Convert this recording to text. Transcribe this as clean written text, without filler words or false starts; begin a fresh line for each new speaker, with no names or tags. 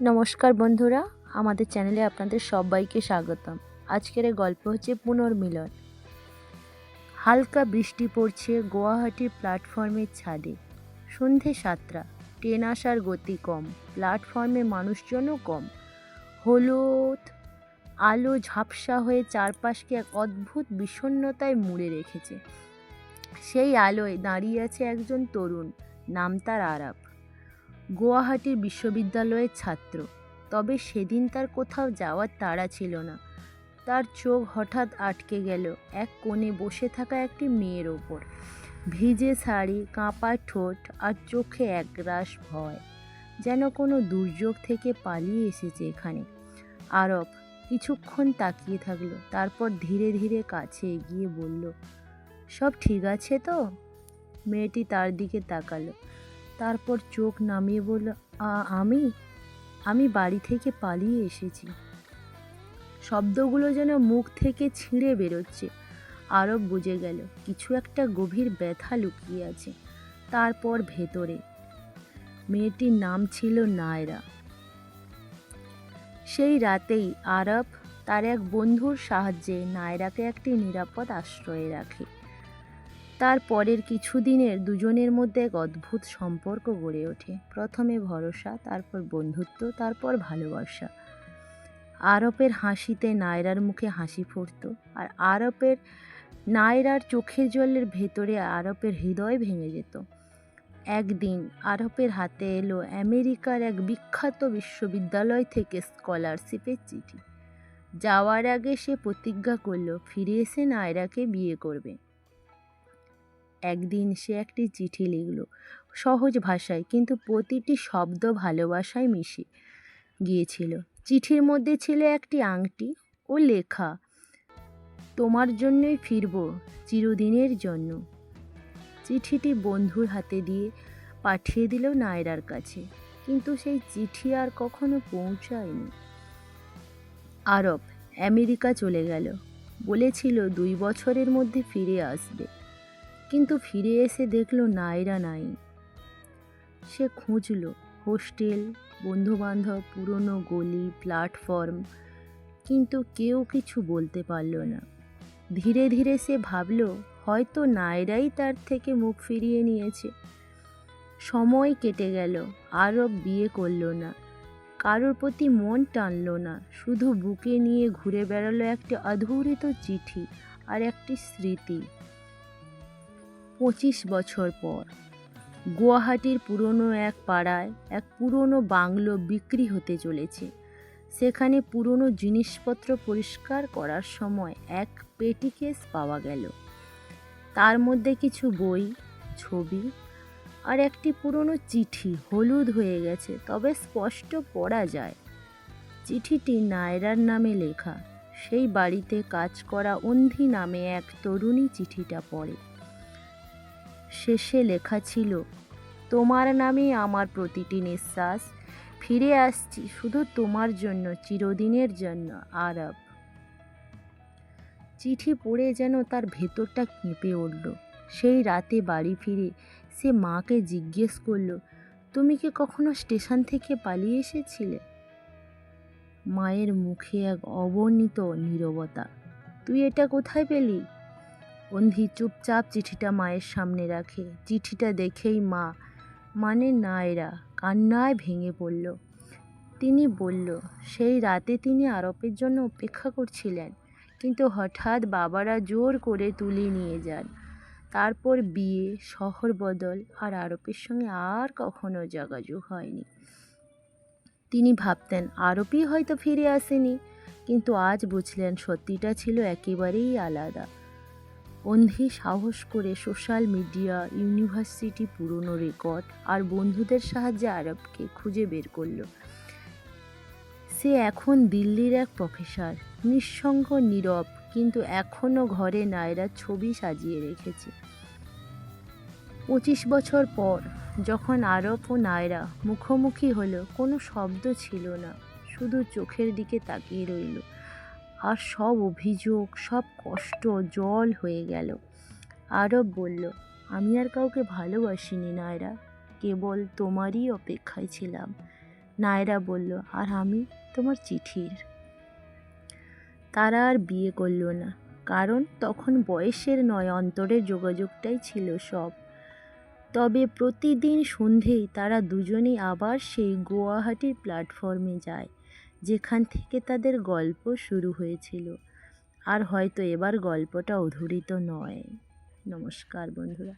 নমস্কার বন্ধুরা, আমাদের চ্যানেলে আপনাদের সবাইকে স্বাগতম। আজকের এই গল্প হচ্ছে পুনর্মিলন। হালকা বৃষ্টি পড়ছে গুয়াহাটির প্ল্যাটফর্মের ছাদে। সন্ধে 7টা, ট্রেন আসার গতি কম, প্ল্যাটফর্মে মানুষজনও কম। হলুদ আলো ঝাপসা হয়ে চারপাশকে এক অদ্ভুত বিষণ্ণতায় মুড়ে রেখেছে। সেই আলোয় দাঁড়িয়ে আছে একজন তরুণ, নাম তার আরাপ। গুয়াহাটির বিশ্ববিদ্যালয়ের ছাত্র, তবে সেদিন তার কোথাও যাওয়ার তাড়া ছিল না। তার চোখ হঠাৎ আটকে গেল এক কোণে বসে থাকা একটি মেয়ের ওপর। ভিজে শাড়ি, কাঁপা ঠোঁট আর চোখে একরাশ ভয়, যেন কোনো দুর্যোগ থেকে পালিয়ে এসেছে এখানে। আরব কিছুক্ষণ তাকিয়ে থাকলো, তারপর ধীরে ধীরে কাছে এগিয়ে বলল, সব ঠিক আছে তো? মেয়েটি তার দিকে তাকালো, তারপর চোখ নামিয়ে বলল, আমি আমি বাড়ি থেকে পালিয়ে এসেছি। শব্দগুলো যেন মুখ থেকে ছিঁড়ে বেরোচ্ছে। আরব বুঝে গেল কিছু একটা গভীর ব্যথা লুকিয়ে আছে। তারপর ভেতরে মেয়েটির নাম ছিল নায়রা। সেই রাতেই আরব তার এক বন্ধুর সাহায্যে নায়রাকে একটি নিরাপদ আশ্রয়ে রাখে। তার পরের কিছুদিনের দুজনের মধ্যে এক অদ্ভুত সম্পর্ক গড়ে ওঠে। প্রথমে ভরসা, তারপর বন্ধুত্ব, তারপর ভালোবাসা। আরবের হাসিতে নায়রার মুখে হাসি ফুটত, আর নায়রার চোখের জলের ভেতরে আরবের হৃদয় ভেঙে যেত। একদিন আরবের হাতে এলো আমেরিকার এক বিখ্যাত বিশ্ববিদ্যালয় থেকে স্কলারশিপের চিঠি। যাওয়ার আগে সে প্রতিজ্ঞা করলো ফিরে এসে নায়রাকে বিয়ে করবে। একদিন সে একটি চিঠি লিখল, সহজ ভাষায়, কিন্তু প্রতিটি শব্দ ভালোবাসায় মিশে গিয়েছিল। চিঠির মধ্যে ছিল একটি আংটি ও লেখা, তোমার জন্যই ফিরব, চিরদিনের জন্য। চিঠিটি বন্ধুর হাতে দিয়ে পাঠিয়ে দিল নায়রার কাছে, কিন্তু সেই চিঠি আর কখনো পৌঁছায়নি। আরব আমেরিকা চলে গেল, বলেছিল 2 বছরের মধ্যে ফিরে আসবে, কিন্তু ফিরে এসে দেখলো নায়রা নাই। সে খুঁজল হোস্টেল, বন্ধুবান্ধব, পুরনো গলি, প্ল্যাটফর্ম, কিন্তু কেউ কিছু বলতে পারল না। ধীরে ধীরে সে ভাবল হয়তো নায়রাই তার থেকে মুখ ফিরিয়ে নিয়েছে। সময় কেটে গেল, আরব বিয়ে করল না, কারোর প্রতি মন টানল না, শুধু বুকে নিয়ে ঘুরে বেড়ালো একটি অধূরিত চিঠি আর একটি স্মৃতি। 25 বছর পর গুয়াহাটির পুরনো এক পাড়ায় এক পুরনো বাংলো বিক্রি হতে চলেছে। সেখানে পুরনো জিনিসপত্র পরিষ্কার করার সময় এক পেটিকেস পাওয়া গেল। তার মধ্যে কিছু বই, ছবি আর একটি পুরনো চিঠি, হলুদ হয়ে গেছে তবে স্পষ্ট পড়া যায়। চিঠিটি নায়রার নামে লেখা। সেই বাড়িতে কাজ করা অন্ধি নামে এক তরুণী চিঠিটা পড়ে। শেষে লেখা ছিল, তোমার নামে আমার প্রতিটি নিঃশ্বাস, ফিরে আসছি শুধু তোমার জন্য, চিরদিনের জন্য, আরব। চিঠি পড়ে যেন তার ভেতরটা কেঁপে উঠল। সেই রাতে বাড়ি ফিরে সে মাকে জিজ্ঞেস করলো, তুমি কি কখনো স্টেশন থেকে পালিয়ে এসেছিলে? মায়ের মুখে এক অবর্ণিত নীরবতা। তুই এটা কোথায় পেলি? অন্ধি চুপচাপ চিঠিটা মায়ের সামনে রাখে। চিঠিটা দেখেই মা, মানে নায়রা, কান্নায় ভেঙে পড়ল। তিনি বলল, সেই রাতে তিনি আরবের জন্য অপেক্ষা করছিলেন, কিন্তু হঠাৎ বাবারা জোর করে তুলে নিয়ে যান। তারপর বিয়ে, শহর বদল, আর আরবের সঙ্গে আর কখনো যোগাযোগ হয়নি। তিনি ভাবতেন আরবই হয়তো ফিরে আসেনি, কিন্তু আজ বুঝলেন সত্যিটা ছিল একেবারেই আলাদা। অন্ধি সাহস করে সোশ্যাল মিডিয়া, ইউনিভার্সিটি, পুরনো রেকর্ড আর বন্ধুদের সাহায্যে আরবকে খুঁজে বের করলো। সে এখন দিল্লির এক প্রফেসর, নিঃসঙ্গ, নীরব, কিন্তু এখনও ঘরে নায়রার ছবি সাজিয়ে রেখেছে। 25 বছর পর যখন আরব ও নায়রা মুখোমুখি হলো, কোনো শব্দ ছিল না, শুধু চোখের দিকে তাকিয়ে রইল। আর সব অভিযোগ, সব কষ্ট জল হয়ে গেল। আরব বলল, আমি আর কাউকে ভালোবাসিনি নায়রা, কেবল তোমারই অপেক্ষায় ছিলাম। নায়রা বলল, আর আমি তোমার চিঠির। তারা আর বিয়ে করল না, কারণ তখন বয়সের নয়, অন্তরের যোগাযোগটাই ছিল সব। তবে প্রতিদিন সন্ধেয় তারা দুজনেই আবার সেই গুয়াহাটির প্ল্যাটফর্মে যায়, যেখান থেকে তাদের গল্প শুরু হয়েছিল। আর হয়তো এবার গল্পটা অধুরিত নয়। নমস্কার বন্ধুরা।